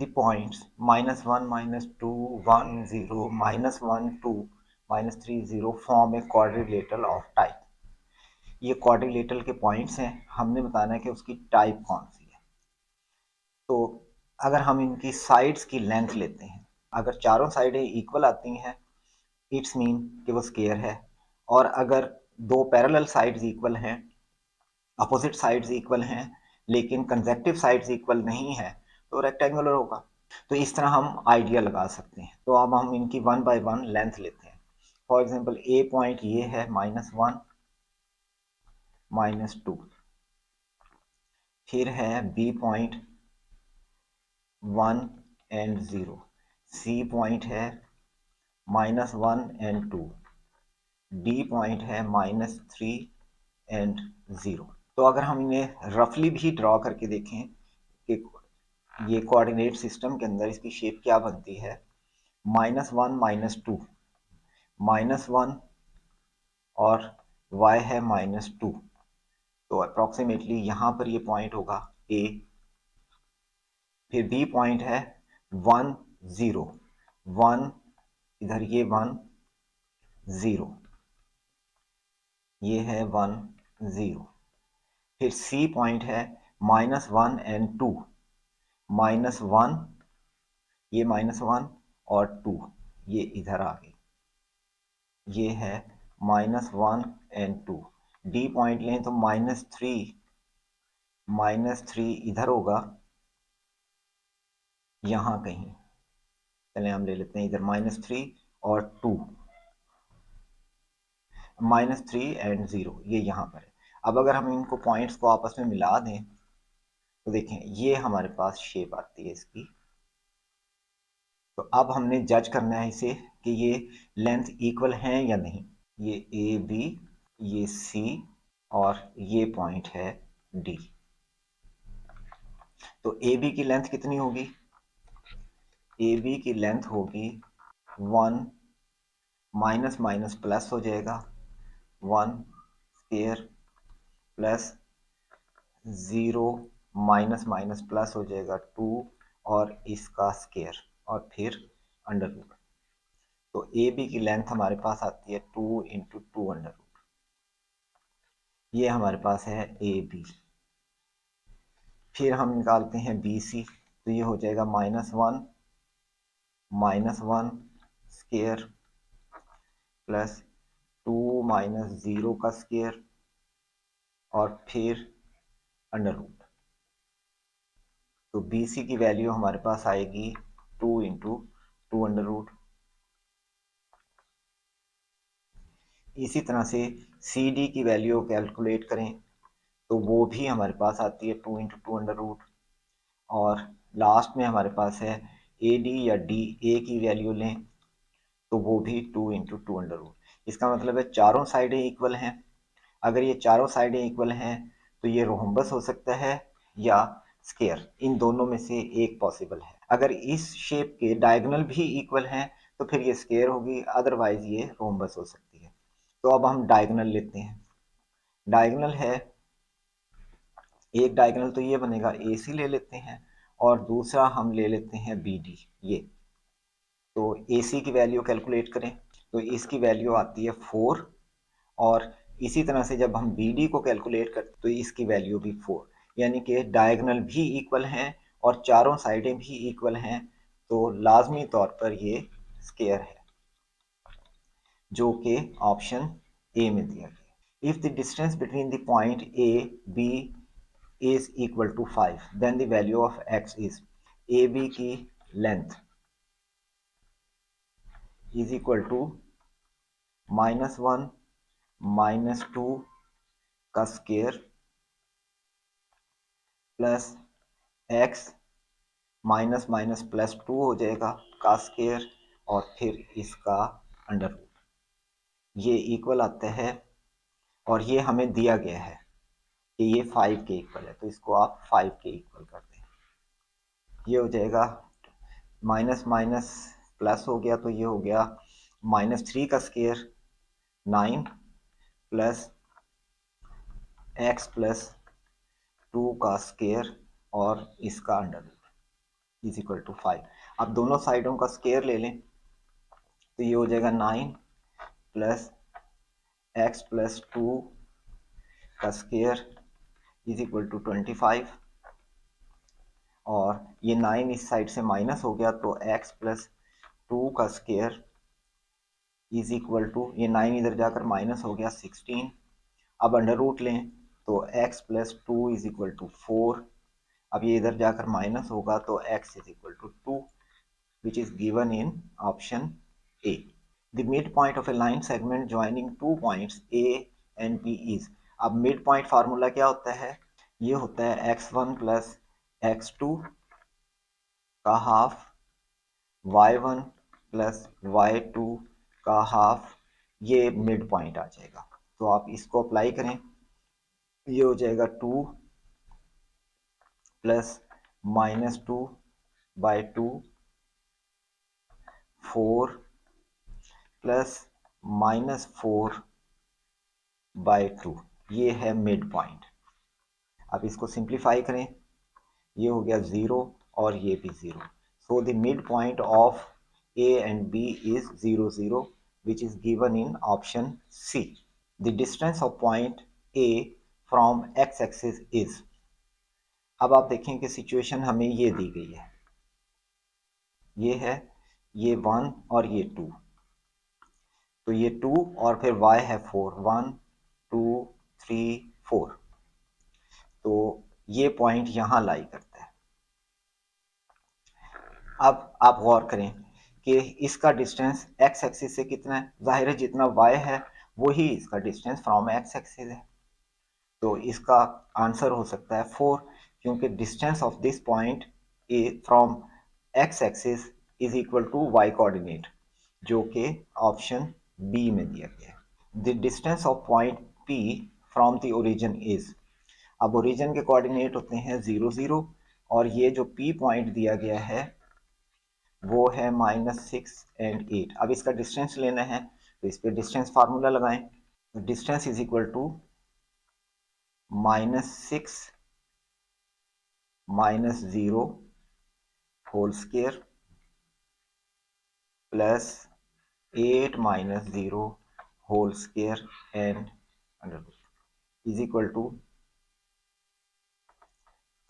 the points -1, -2, 1, 0, -1, 2, -3, 0 form a quadrilateral of type। ये quadrilateral के points हैं, हमने बताना है कि उसकी टाइप कौन सी है। तो अगर हम इनकी साइड्स की लेंथ लेते हैं, अगर चारों साइडें इक्वल आती हैं इट्स मीन कि वो स्केयर है, और अगर दो पैरेलल साइड्स इक्वल हैं, अपोजिट साइड्स इक्वल हैं लेकिन कंसेक्टिव साइड्स इक्वल नहीं है, तो रेक्टेंगुलर होगा। तो इस तरह हम आइडिया लगा सकते हैं। तो अब हम इनकी वन बाय वन लेंथ लेते हैं। फॉर एग्जांपल ए पॉइंट ये है -1, -2, फिर है B point 1 and 0, C point है -1 एंड 2, डी पॉइंट है -3 एंड 0। तो अगर हम इन्हें रफली भी ड्रॉ करके देखें कि ये कोऑर्डिनेट सिस्टम के अंदर इसकी शेप क्या बनती है, -1, -2, -1 और y है -2, तो अप्रॉक्सीमेटली यहाँ पर ये पॉइंट होगा A। फिर B पॉइंट है 1, 0, 1, इधर ये 1, 0, ये है 1, 0। फिर C पॉइंट है -1 एंड 2, -1, ये -1 और 2, ये इधर आ गई, ये है -1 एंड 2। डी पॉइंट लें तो -3 इधर होगा, यहाँ कहीं। चले हम ले लेते हैं इधर -3 और 2, -3 एंड 0, ये यहाँ पर है। अब अगर हम इनको पॉइंट्स को आपस में मिला दें तो देखें ये हमारे पास शेप आती है इसकी। तो अब हमने जज करना है इसे कि ये लेंथ इक्वल हैं या नहीं। ये ए बी, ये सी और ये पॉइंट है डी। तो ए बी की लेंथ कितनी होगी? ए बी की लेंथ होगी 1, माइनस माइनस प्लस हो जाएगा 1 square plus 0, minus minus plus हो जाएगा 2 और इसका स्क्वायर और फिर अंडर रूट। तो ए बी की लेंथ हमारे पास आती है 2 इंटू 2 अंडर रूट। ये हमारे पास है ए बी। फिर हम निकालते हैं बी सी, तो ये हो जाएगा -1, -1 स्क्वायर प्लस 2 माइनस 0 का स्क्वायर और फिर अंडर रूट। तो बी सी की वैल्यू हमारे पास आएगी 2 इंटू 2 अंडर रूट। इसी तरह से सी डी की वैल्यू कैलकुलेट करें तो वो भी हमारे पास आती है 2 इंटू 2 अंडर रूट। और लास्ट में हमारे पास है ए डी या डी ए की वैल्यू लें तो वो भी 2 इंटू 2 अंडर रूट। इसका मतलब है चारों साइडें इक्वल हैं। अगर ये चारों साइडें इक्वल हैं तो ये रोम्बस हो सकता है या स्क्वायर, इन दोनों में से एक पॉसिबल है। अगर इस शेप के डायगोनल भी इक्वल हैं तो फिर ये स्क्वायर होगी, अदरवाइज ये रोम्बस हो सकती है। तो अब हम डायगोनल लेते हैं। डायगोनल है, एक डायगोनल तो ये बनेगा ए सी ले लेते हैं और दूसरा हम ले लेते हैं बी डी। ये तो ए सी की वैल्यू कैलकुलेट करें तो इसकी वैल्यू आती है 4, और इसी तरह से जब हम बी डी को कैलकुलेट करते तो इसकी वैल्यू भी 4, यानी कि डायगोनल भी इक्वल हैं और चारों साइडें भी इक्वल हैं, तो लाजमी तौर पर ये स्क्वायर है, जो कि ऑप्शन ए में दिया गया। If the distance between the point A B is equal to 5, then the value of x is AB की लेंथ is equal to -1 -2 का square plus x minus minus plus 2 हो जाएगा का स्क्वायर और फिर इसका अंडर रूट। ये equal आता है और ये हमें दिया गया है कि ये 5 के इक्वल है, तो इसको आप 5 के इक्वल कर दें। ये हो जाएगा माइनस माइनस प्लस हो गया, तो ये हो गया -3 का स्क्वायर 9 प्लस x प्लस 2 का स्क्वायर और इसका under root. Is equal to 5। अब दोनों साइडों का स्केयर ले लें तो ये हो जाएगा 9 प्लस एक्स प्लस 2 का स्केयर इज इक्वल टू 25, और ये 9 इस साइड से माइनस हो गया तो x प्लस 2 का स्केयर इज इक्वल टू, ये 9 इधर जाकर माइनस हो गया 16। अब अंडर रूट लें तो x plus 2 is equal to 4। अब ये इधर जाकर माइनस होगा तो x is equal to 2, which is given in option A. The midpoint of a line segment joining 2 points A and B is, अब midpoint फार्मूला क्या होता है? ये होता है x1 प्लस x2 का हाफ, y1 प्लस y2 का half, ये मिड पॉइंट आ जाएगा। तो आप इसको अप्लाई करें, ये हो जाएगा 2 प्लस -2/2, 4 प्लस -4/2, ये है मिड पॉइंट। अब इसको सिंप्लीफाई करें, ये हो गया 0 और ये भी 0। So the mid point of A and B is 0 0, which is given in option C. The distance of point A from x-axis is, अब आप देखें कि सिचुएशन हमें ये दी गई है, ये है ये 1 और ये 2, तो ये 2 और फिर y है 4, 1 2 3 4, तो ये पॉइंट यहाँ लाई करता है। अब आप गौर करें कि इसका डिस्टेंस x एक्सिस से कितना है, जाहिर है जितना y है वही इसका डिस्टेंस फ्रॉम x एक्सिस है, तो इसका आंसर हो सकता है 4, क्योंकि distance of this point from x axis is equal to y coordinate, जो कि ऑप्शन बी में दिया गया है। The distance of point P from the origin is, अब ओरिजिन के कोऑर्डिनेट होते हैं 0 0, और ये जो P पॉइंट दिया गया है वो है -6 and 8। अब इसका डिस्टेंस लेना है तो इस पर डिस्टेंस फार्मूला लगाएं, तो distance is equal to -6 -0 whole square plus 8 -0 whole square and under root is equal to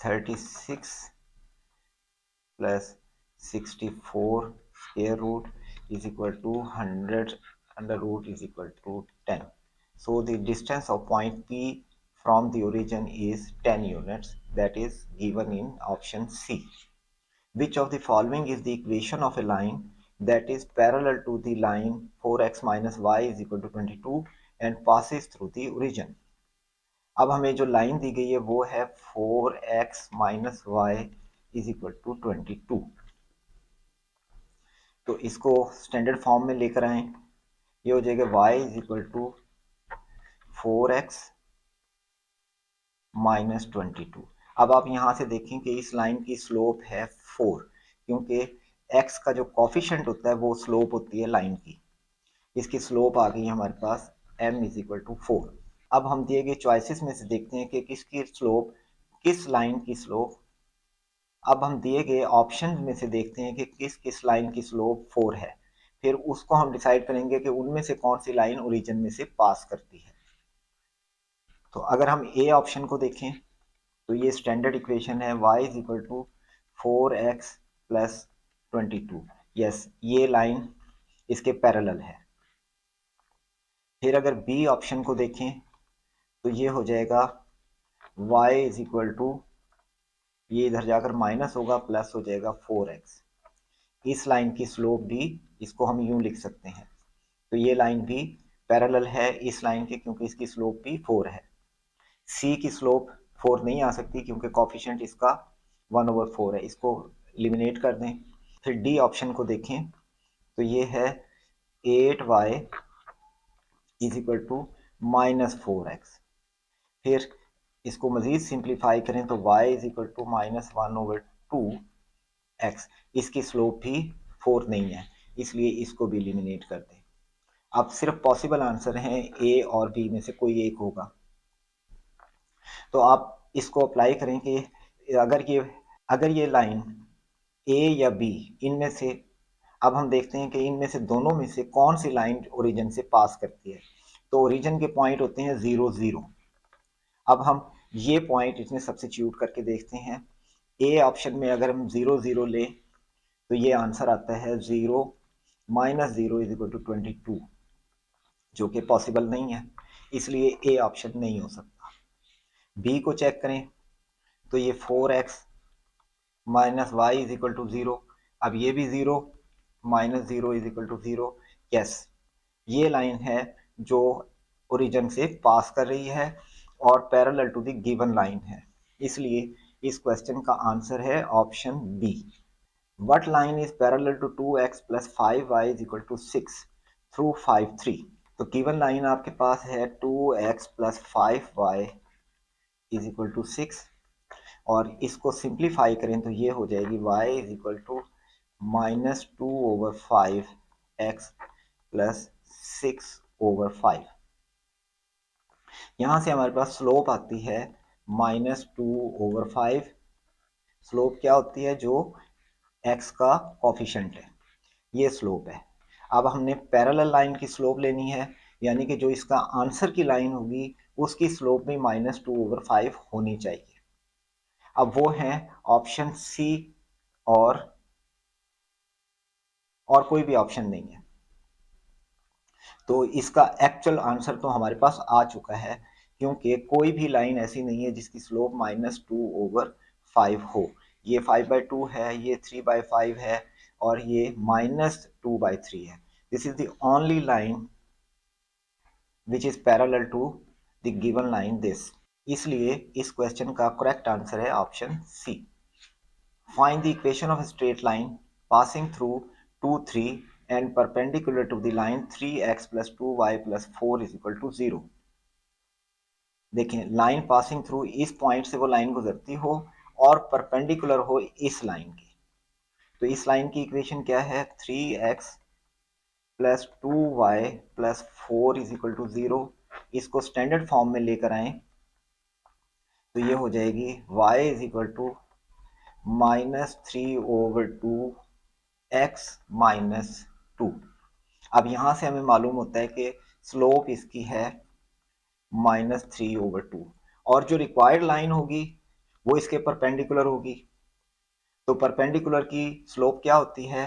36 plus 64 square root is equal to 100 under root is equal to 10. So the distance of point P from the origin is 10 units, that is given in option C. Which of the following is the equation of a line that is parallel to the line 4x minus y is equal to 22 and passes through the origin? अब हमें जो line दी गई है वो है 4x minus y is equal to 22, तो इसको standard form में लेकर आए, ये हो जाएगा y is equal to 4x minus 22। अब आप यहाँ से देखें कि इस लाइन की स्लोप है 4, क्योंकि x का जो कॉफिशेंट होता है वो स्लोप होती है लाइन की, इसकी स्लोप आ गई हमारे पास m इज इक्वल टू 4। अब हम दिए गए चॉइसेस में से देखते हैं कि किसकी स्लोप, किस लाइन की स्लोप, अब हम दिए गए ऑप्शन में से देखते हैं कि किस किस लाइन की स्लोप 4 है, फिर उसको हम डिसाइड करेंगे कि उनमें से कौन सी लाइन ओरिजिन में से पास करती है। तो अगर हम ए ऑप्शन को देखें तो ये स्टैंडर्ड इक्वेशन है y is equal to 4x plus 22, yes ये लाइन इसके पैरेलल है। फिर अगर बी ऑप्शन को देखें तो ये हो जाएगा y इज इक्वल टू, ये इधर जाकर माइनस होगा प्लस हो जाएगा 4x, इस लाइन की स्लोप भी इसको हम यूं लिख सकते हैं, तो ये लाइन भी पैरेलल है इस लाइन के, क्योंकि इसकी स्लोप भी 4 है। सी की स्लोप 4 नहीं आ सकती क्योंकि कॉफिशेंट इसका 1/4 है, इसको एलिमिनेट कर दें। फिर डी ऑप्शन को देखें तो ये है 8y is equal to -4x, फिर इसको मजीद सिंप्लीफाई करें तो y is equal to -1/2x, इसकी स्लोप भी 4 नहीं है, इसलिए इसको भी एलिमिनेट कर दें। अब सिर्फ पॉसिबल आंसर हैं ए और बी में से कोई एक होगा, तो आप इसको अप्लाई करें कि अगर ये लाइन ए या बी, इनमें से अब हम देखते हैं कि इनमें से दोनों में से कौन सी लाइन ओरिजिन से पास करती है। तो ओरिजिन के पॉइंट होते हैं 0 0। अब हम ये पॉइंट इसमें सब्स्टिट्यूट करके देखते हैं। ए ऑप्शन में अगर हम 0 0 लें तो ये आंसर आता है 0 माइनस 0 इज इक्वल टू 22, जो कि पॉसिबल नहीं है, इसलिए ए ऑप्शन नहीं हो सकता। बी को चेक करें तो ये 4x minus y is equal to 0। अब ये भी 0 minus 0 is equal to 0। Yes, ये लाइन है जो ओरिजिन से पास कर रही है और parallel to the given line है, इसलिए इस क्वेश्चन का आंसर है option B. What line is parallel to 2x plus 5y is equal to 6 through 5 3। तो गिवन लाइन आपके पास है 2x plus 5y is equal to 6, और इसको सिंप्लीफाई करें तो ये हो जाएगी y is equal to minus 2/5x plus 6/5। यहाँ से हमारे पास स्लोप आती है -2/5। स्लोप क्या होती है? जो x का कोफिशिएंट है, ये स्लोप है। अब हमने पैरेलल लाइन की स्लोप लेनी है, यानी कि जो इसका आंसर की लाइन होगी उसकी स्लोप भी -2/5 होनी चाहिए। अब वो है ऑप्शन सी, और कोई भी ऑप्शन नहीं है। तो इसका एक्चुअल आंसर तो हमारे पास आ चुका है, क्योंकि कोई भी लाइन ऐसी नहीं है जिसकी स्लोप -2/5 हो। ये 5/2 है, ये 3/5 है, और ये -2/3 है। This is the only line which is parallel to the given line this. इसलिए इस क्वेश्चन का करेक्ट आंसर है option C. Find the equation of straight line passing through 2 3 and perpendicular to the line 3x plus 2y plus 4 is equal to 0। देखें, line passing through इस point से वो line गुजरती हो और परपेंडिकुलर हो इस लाइन की। तो इस लाइन की इक्वेशन क्या है? 3x plus 2y plus 4 is equal to 0। इसको स्टैंडर्ड फॉर्म में लेकर आए तो ये हो जाएगी y is equal to -3/2 x minus 2। अब यहां से हमें मालूम होता है कि स्लोप इसकी है -3/2, और जो रिक्वायर्ड लाइन होगी वो इसके परपेंडिकुलर होगी। तो परपेंडिकुलर की स्लोप क्या होती है?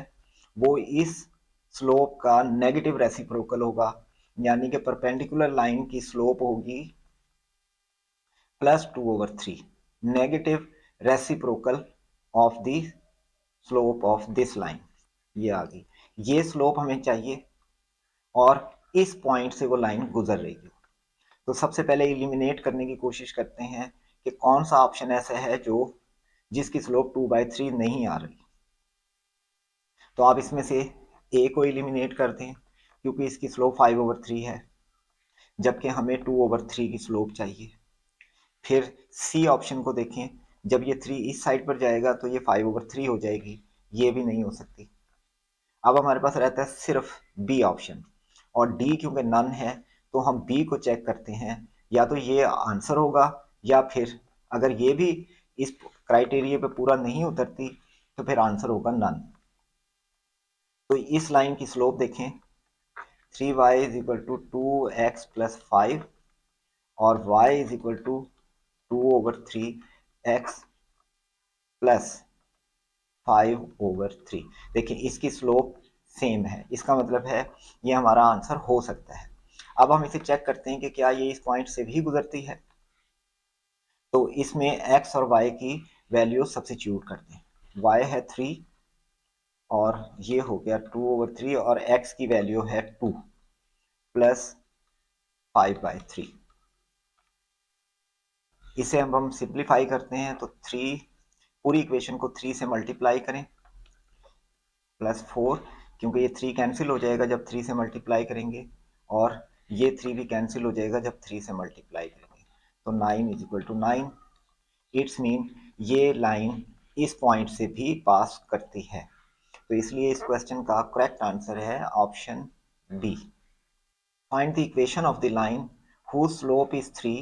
वो इस स्लोप का नेगेटिव रेसिप्रोकल होगा, यानी कि परपेंडिकुलर लाइन की स्लोप होगी +2/3, negative reciprocal of the slope of this line. ये आ गई, ये स्लोप हमें चाहिए और इस पॉइंट से वो लाइन गुजर रही है। तो सबसे पहले एलिमिनेट करने की कोशिश करते हैं कि कौन सा ऑप्शन ऐसा है जो जिसकी स्लोप 2/3 नहीं आ रही। तो आप इसमें से ए को एलिमिनेट कर दें, क्योंकि इसकी स्लोप 5/3 है, जबकि हमें 2/3 की स्लोप चाहिए। फिर सी ऑप्शन को देखें, जब ये 3 इस साइड पर जाएगा तो ये 5/3 हो जाएगी, ये भी नहीं हो सकती। अब हमारे पास रहता है सिर्फ बी ऑप्शन, और डी क्योंकि नन है तो हम बी को चेक करते हैं। या तो ये आंसर होगा, या फिर अगर ये भी इस क्राइटेरिया पे पूरा नहीं उतरती तो फिर आंसर होगा नन। तो इस लाइन की स्लोप देखें, 3y is equal to 2x plus 5 और y is equal to 2/3x plus 5/3। देखिए, इसकी स्लोप सेम है, इसका मतलब है ये हमारा आंसर हो सकता है। अब हम इसे चेक करते हैं कि क्या ये इस पॉइंट से भी गुजरती है। तो इसमें x और y की वैल्यू सब्स्टिट्यूट करते हैं। y है 3 और ये हो गया 2/3, और x की वैल्यू है 2 प्लस 5/3। इसे हम सिंप्लीफाई करते हैं तो 3, पूरी इक्वेशन को 3 से मल्टीप्लाई करें, प्लस 4, क्योंकि ये 3 कैंसिल हो जाएगा जब 3 से मल्टीप्लाई करेंगे, और ये 3 भी कैंसिल हो जाएगा जब 3 से मल्टीप्लाई करेंगे। तो 9 is equal to 9। It's mean ये लाइन इस पॉइंट से भी पास करती है। तो इसलिए इस क्वेश्चन का करेक्ट आंसर है option B. Find the equation of the line whose slope is 3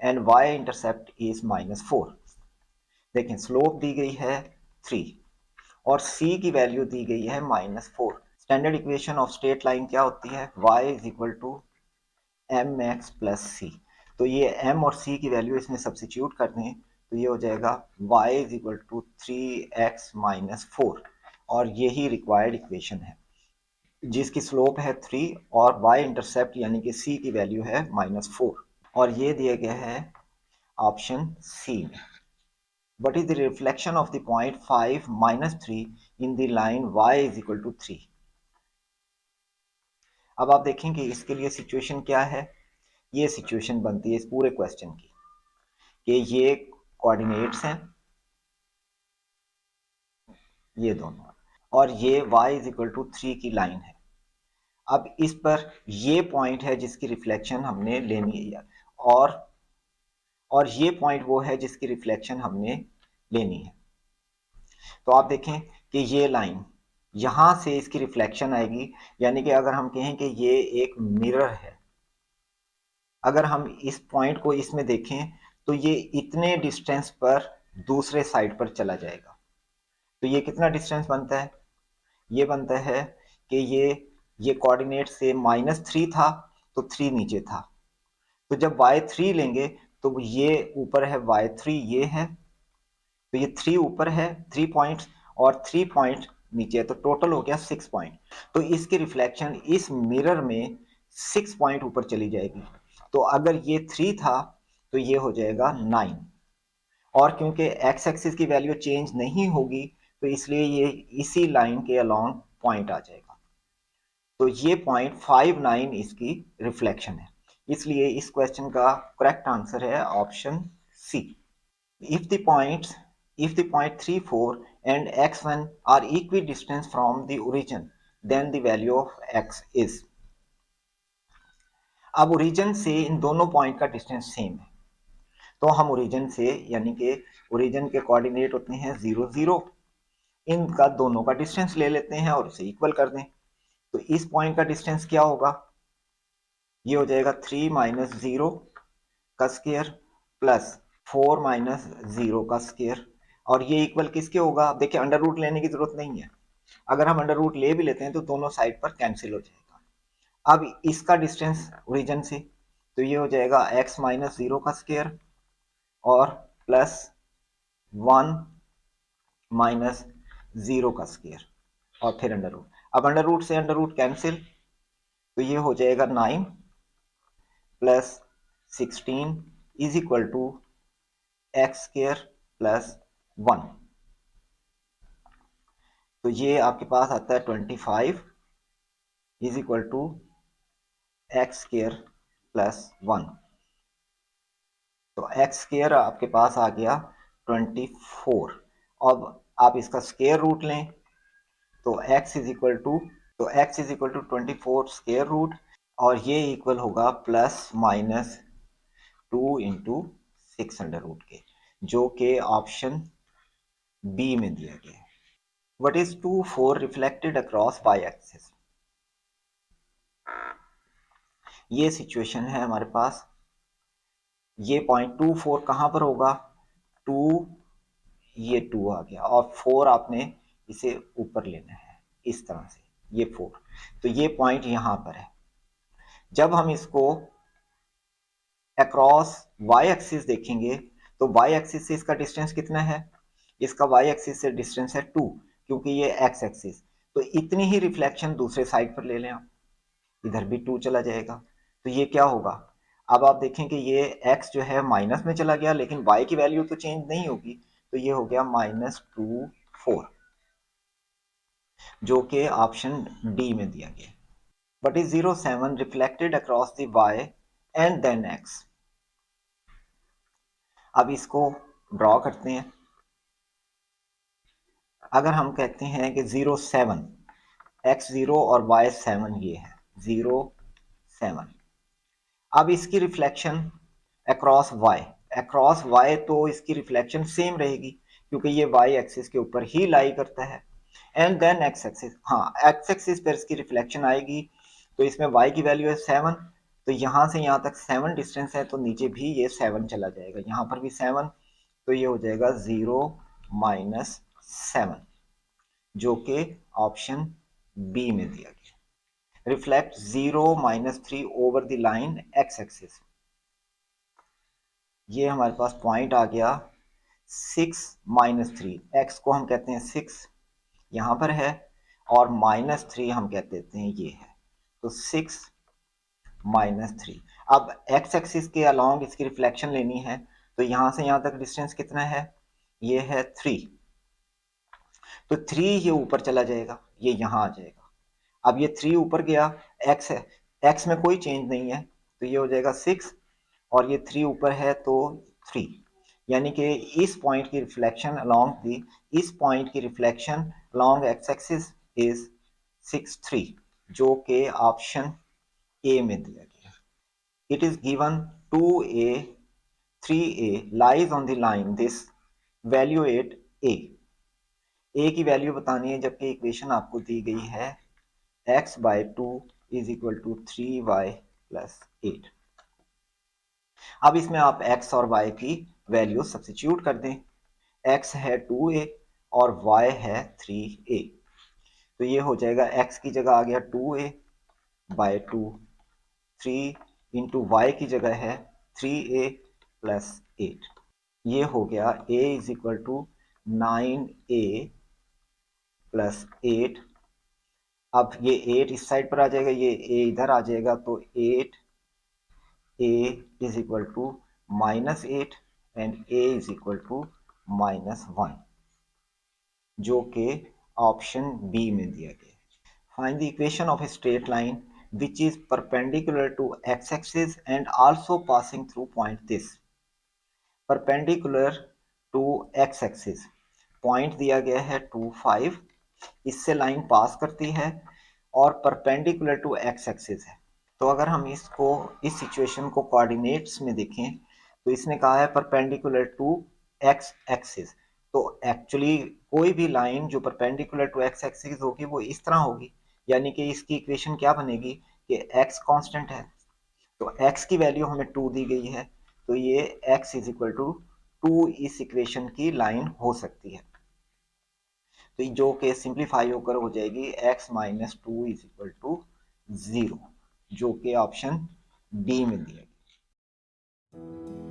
and y intercept is -4। देखें, स्लोप दी गई है 3 और c की वैल्यू दी गई है -4। Standard equation of straight line क्या होती है? y is equal to m x plus c. तो ये m और c की वैल्यू इसमें सब्सिट्यूट कर दें तो ये हो जाएगा y is equal to 3x minus 4, और यही रिक्वायर्ड इक्वेशन है जिसकी स्लोप है 3 और y इंटरसेप्ट यानी कि c की वैल्यू है -4, और ये दिया गया है ऑप्शन सी में। What is the reflection of the point 5 minus 3 in the line y is equal to 3? अब आप देखें कि इसके लिए सिचुएशन क्या है। ये सिचुएशन बनती है इस पूरे क्वेश्चन की कि ये कोऑर्डिनेट्स हैं ये दोनों, और ये y इज इक्वल टू 3 की लाइन है। अब इस पर ये पॉइंट है जिसकी रिफ्लेक्शन हमने लेनी है, और ये पॉइंट वो है जिसकी रिफ्लेक्शन हमने लेनी है। तो आप देखें कि ये लाइन यहां से इसकी रिफ्लेक्शन आएगी, यानी कि अगर हम कहें कि ये एक मिरर है, अगर हम इस पॉइंट को इसमें देखें तो ये इतने डिस्टेंस पर दूसरे साइड पर चला जाएगा। तो ये कितना डिस्टेंस बनता है? ये बनता है कि ये कोऑर्डिनेट से -3 था तो 3 नीचे था, तो जब y3 लेंगे तो ये ऊपर है y3, ये है तो ये 3 ऊपर है 3 पॉइंट्स, और 3 पॉइंट नीचे है, तो टोटल हो गया 6 पॉइंट। तो इसकी रिफ्लेक्शन इस मिरर में 6 पॉइंट ऊपर चली जाएगी। तो अगर ये 3 था तो ये हो जाएगा 9, और क्योंकि एक्स एक्सिस की वैल्यू चेंज नहीं होगी तो इसलिए ये इसी लाइन के अलोंग पॉइंट आ जाएगा। तो ये पॉइंट 5, 9 इसकी रिफ्लेक्शन है, इसलिए इस क्वेश्चन का करेक्ट आंसर है option C. If the points if the point 3, 4 and x1 are equidistant from the origin, then the value of x is। अब ओरिजिन से इन दोनों पॉइंट का डिस्टेंस सेम है, तो हम ओरिजिन से यानी कि ओरिजिन के कोऑर्डिनेट होते हैं 0, 0, इनका दोनों का डिस्टेंस ले लेते हैं और उसे इक्वल कर दें। तो इस पॉइंट का डिस्टेंस क्या होगा? ये हो जाएगा 3 माइनस 0 का स्क्वायर प्लस 4 माइनस 0 का स्क्वायर, और ये इक्वल किसके होगा? देखिए अंडर रूट लेने की जरूरत नहीं है, अगर हम अंडर रूट ले भी लेते हैं तो दोनों साइड पर कैंसिल हो जाएगा। अब इसका डिस्टेंस ओरिजिन से तो ये हो जाएगा x माइनस 0 का स्क्वायर और प्लस 1 माइनस 0 का स्क्वायर और फिर अंडर रूट। अब अंडर रूट से अंडर रूट कैंसिल, तो ये हो जाएगा 9 plus 16 is equal to x square plus 1। तो ये आपके पास आता है 25 is equal to x square plus 1। तो एक्स स्क्वायर आपके पास आ गया 24। अब आप इसका स्क्वायर रूट लें तो x is equal to 24 square root, और ये इक्वल होगा plus minus 2 into 6 under root के, जो कि ऑप्शन बी में दिया गया है। What is 2, 4 reflected across y axis? ये सिचुएशन है हमारे पास, ये पॉइंट 2, 4 कहां पर होगा? 2, ये 2 आ गया और 4 आपने इसे ऊपर लेना है इस तरह से, ये 4, तो ये पॉइंट यहां पर है। जब हम इसको अक्रॉस y एक्सिस देखेंगे तो y एक्सिस से इसका डिस्टेंस कितना है? इसका y एक्सिस से डिस्टेंस है 2, क्योंकि ये x एक्सिस, तो इतनी ही रिफ्लेक्शन दूसरे साइड पर ले लें आप, इधर भी 2 चला जाएगा, तो ये क्या होगा? अब आप देखें कि ये x जो है माइनस में चला गया, लेकिन y की वैल्यू तो चेंज नहीं होगी, तो ये हो गया -2, 4, जो कि ऑप्शन डी में दिया गया। But is 0, 7 reflected across the y and then x। अब इसको ड्रॉ करते हैं। अगर हम कहते हैं कि 0, 7, x 0 और y 7, ये है 0, 7। अब इसकी रिफ्लेक्शन अक्रॉस y तो इसकी रिफ्लेक्शन सेम रहेगी क्योंकि ये y एक्सिस के ऊपर ही लाई करता है। एंड देन x एक्सिस, हाँ x एक्सिस पर इसकी रिफ्लेक्शन आएगी, तो इसमें y की वैल्यू है 7, तो यहां से यहां तक 7 डिस्टेंस है, तो नीचे भी ये 7 चला जाएगा, यहां पर भी 7, तो ये हो जाएगा 0 माइनस 7। जो कि ऑप्शन बी में दिया गया। Reflect 0 -3 over the line x axis. ये हमारे पास पॉइंट आ गया 6 -3, एक्स को हम कहते हैं 6 यहाँ पर है, और -3 हम कहते देते हैं ये है, तो 6 -3। अब एक्स एक्सिस के अलोंग इसकी रिफ्लेक्शन लेनी है, तो यहाँ से यहाँ तक डिस्टेंस कितना है, ये है 3, तो 3 ये ऊपर चला जाएगा, ये यहाँ आ जाएगा। अब ये 3 ऊपर गया, एक्स है, एक्स में कोई चेंज नहीं है, तो ये हो जाएगा 6, और ये 3 ऊपर है तो 3, यानी कि इस पॉइंट की रिफ्लेक्शन अलोंग दी, इस पॉइंट की reflection along x axis is 6 3, जो कि ऑप्शन ए में दिया गया। It is given 2a 3a lies on the line, this evaluate a की वैल्यू बतानी है, जबकि इक्वेशन आपको दी गई है x/2 is equal to 3y plus 8। अब इसमें आप x और y की वैल्यू सब्स्टिट्यूट कर दें। x है 2a और y है 3a, तो ये हो जाएगा x की जगह आ गया 2a/2, 3 इंटू वाई की जगह है 3a प्लस 8, ये हो गया a is equal to 9a plus 8। अब ये 8 इस साइड पर आ जाएगा, ये a इधर आ जाएगा, तो 8a is equal to -8 and a is equal to -1, जो कि ऑप्शन बी में दिया गया। Find the equation of a straight line which is perpendicular to x-axis and also passing through point this। perpendicular to x-axis point दिया गया है 2 5, इससे line पास करती है, और परपेंडिकुलर टू एक्स एक्सिस है। तो अगर हम इसको, इस सिचुएशन को कोऑर्डिनेट्स में देखें, तो इसने कहा है परपेंडिकुलर टू एक्स एक्सिस, तो एक्चुअली कोई भी लाइन जो परपेंडिकुलर टू एक्स एक्सिस होगी वो इस तरह होगी, यानी कि इसकी इक्वेशन क्या बनेगी कि एक्स कांस्टेंट है, तो एक्स की वैल्यू हमें 2 दी गई है, तो ये एक्स इज इक्वल टू 2 इस इक्वेशन की लाइन हो सकती है, तो जो कि सिंप्लीफाई होकर हो जाएगी x-2 इज इक्वल टू 0, जो कि ऑप्शन डी में दिया गया।